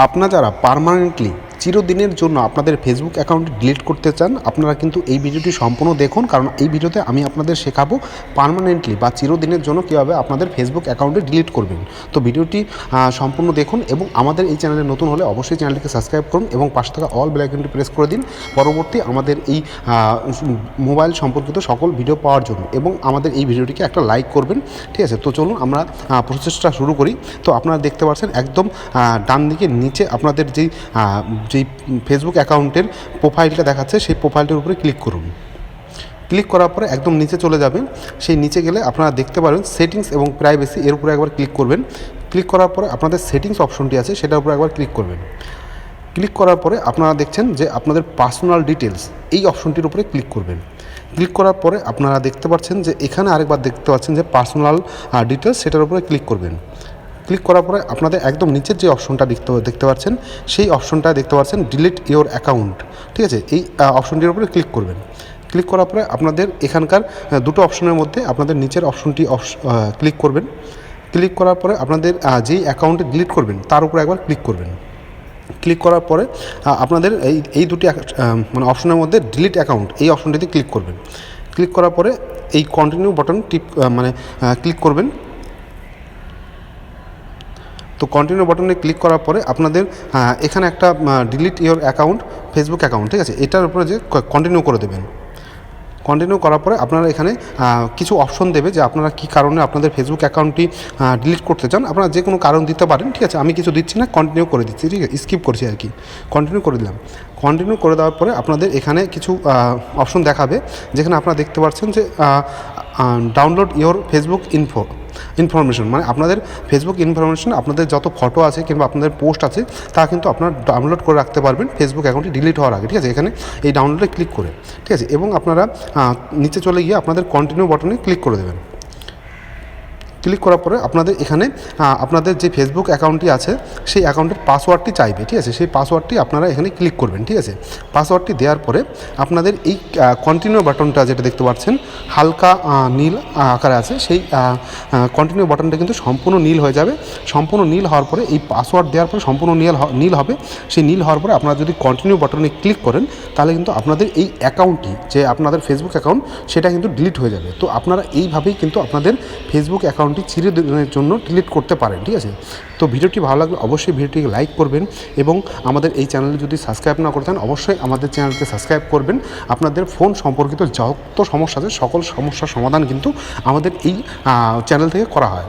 আপনারা যারা পার্মানেন্টলি চিরদিনের জন্য আপনাদের ফেসবুক অ্যাকাউন্ট ডিলিট করতে চান, আপনারা কিন্তু এই ভিডিওটি সম্পূর্ণ দেখুন, কারণ এই ভিডিওতে আমি আপনাদের শেখাবো পার্মানেন্টলি বা চিরদিনের জন্য কীভাবে আপনাদের ফেসবুক অ্যাকাউন্টে ডিলিট করবেন। তো ভিডিওটি সম্পূর্ণ দেখুন এবং আমাদের এই চ্যানেলে নতুন হলে অবশ্যই চ্যানেলটিকে সাবস্ক্রাইব করুন এবং পাশে থাকা অল বেল আইকনটি প্রেস করে দিন পরবর্তী আমাদের এই মোবাইল সম্পর্কিত সকল ভিডিও পাওয়ার জন্য, এবং আমাদের এই ভিডিওটিকে একটা লাইক করবেন। ঠিক আছে, তো চলুন আমরা প্রসেসটা শুরু করি। তো আপনারা দেখতে পাচ্ছেন একদম ডান দিকে নিচে আপনাদের যেই ফেসবুক অ্যাকাউন্টের প্রোফাইলটা দেখাচ্ছে সেই প্রোফাইলটার উপরে ক্লিক করুন। ক্লিক করার পরে একদম নিচে চলে যাবেন। সেই নিচে গেলে আপনারা দেখতে পারেন সেটিংস এবং প্রাইভেসি, এর উপরে একবার ক্লিক করবেন। ক্লিক করার পরে আপনাদের সেটিংস অপশনটি আছে সেটার উপরে একবার ক্লিক করবেন। ক্লিক করার পরে আপনারা দেখছেন যে আপনাদের পার্সোনাল ডিটেলস, এই অপশনটির উপরে ক্লিক করবেন। ক্লিক করার পরে আপনারা দেখতে পাচ্ছেন যে এখানে আরেকবার দেখতে পাচ্ছেন যে পার্সোনাল ডিটেলস, সেটার উপরে ক্লিক করবেন। ক্লিক করার পরে আপনাদের একদম নিচের যে অপশনটা দেখতে পাচ্ছেন সেই অপশনটা দেখতে পাচ্ছেন ডিলিট ইওর অ্যাকাউন্ট। ঠিক আছে, এই অপশনটির উপরে ক্লিক করবেন। ক্লিক করার পরে আপনাদের এখানকার দুটো অপশনের মধ্যে আপনাদের নিচের অপশনটি ক্লিক করবেন। ক্লিক করার পরে আপনাদের যেই অ্যাকাউন্টে ডিলিট করবেন তার উপরে একবার ক্লিক করবেন। ক্লিক করার পরে আপনাদের এই দুটি মানে অপশনের মধ্যে ডিলিট অ্যাকাউন্ট, এই অপশনটিতে ক্লিক করবেন। ক্লিক করার পরে এই কন্টিনিউ বাটন ক্লিক করবেন। তো কন্টিনিউ বাটনে ক্লিক করার পরে আপনাদের এখানে একটা delete your account Facebook account, ঠিক আছে, এটার উপরে যে কন্টিনিউ করে দেবেন। কন্টিনিউ করার পরে আপনারা এখানে কিছু অপশন দেবে যে আপনারা কী কারণে আপনাদের ফেসবুক অ্যাকাউন্টটি ডিলিট করতে চান। আপনারা যে কোনো কারণ দিতে পারেন, ঠিক আছে, আমি কিছু দিচ্ছি না, কন্টিনিউ করে দিচ্ছি, ঠিক আছে, স্কিপ করছি আর কি। কন্টিনিউ করে দিলাম। কন্টিনিউ করে দেওয়ার পরে আপনাদের এখানে কিছু অপশন দেখাবে, যেখানে আপনারা দেখতে পাচ্ছেন যে ডাউনলোড ইওর ফেসবুক ইনফরমেশন, মানে আপনাদের ফেসবুক ইনফরমেশন, আপনাদের যত ফটো আছে কিংবা আপনাদের পোস্ট আছে তা কিন্তু আপনারা ডাউনলোড করে রাখতে পারবেন ফেসবুক অ্যাকাউন্টটি ডিলিট হওয়ার আগে। ঠিক আছে, এখানে এই ডাউনলোডে ক্লিক করে, ঠিক আছে, এবং আপনারা নিচে চলে গিয়ে আপনাদের কন্টিনিউ বাটনে ক্লিক করে দেবেন। ক্লিক করার পরে আপনাদের এখানে আপনাদের যে ফেসবুক অ্যাকাউন্টটি আছে সেই অ্যাকাউন্টের পাসওয়ার্ডটি চাইবে। ঠিক আছে, সেই পাসওয়ার্ডটি আপনারা এখানে ক্লিক করবেন। ঠিক আছে, পাসওয়ার্ডটি দেওয়ার পরে আপনাদের এই কন্টিনিউ বাটনটা যেটা দেখতে পাচ্ছেন হালকা নীল আকারে আছে, সেই কন্টিনিউ বাটনটা কিন্তু সম্পূর্ণ নীল হয়ে যাবে। সম্পূর্ণ নীল হওয়ার পরে এই পাসওয়ার্ড দেওয়ার পরে সম্পূর্ণ নীল হবে। সেই নীল হওয়ার পরে আপনারা যদি কন্টিনিউ বাটনে ক্লিক করেন তাহলে কিন্তু আপনাদের এই অ্যাকাউন্টটি, যে আপনাদের ফেসবুক অ্যাকাউন্ট, সেটা কিন্তু ডিলিট হয়ে যাবে। তো আপনারা এইভাবেই কিন্তু আপনাদের ফেসবুক অ্যাকাউন্টটি চিরদিনের জন্য ডিলিট করতে পারেন। ঠিক আছে, তো ভিডিওটি ভালো লাগলে অবশ্যই ভিডিওটিকে লাইক করবেন এবং আমাদের এই চ্যানেলে যদি সাবস্ক্রাইব না করতেন অবশ্যই আমাদের চ্যানেলকে সাবস্ক্রাইব করবেন। আপনাদের ফোন সম্পর্কিত যত সমস্যা আছে সকল সমস্যার সমাধান কিন্তু আমাদের এই চ্যানেল থেকে করা হয়।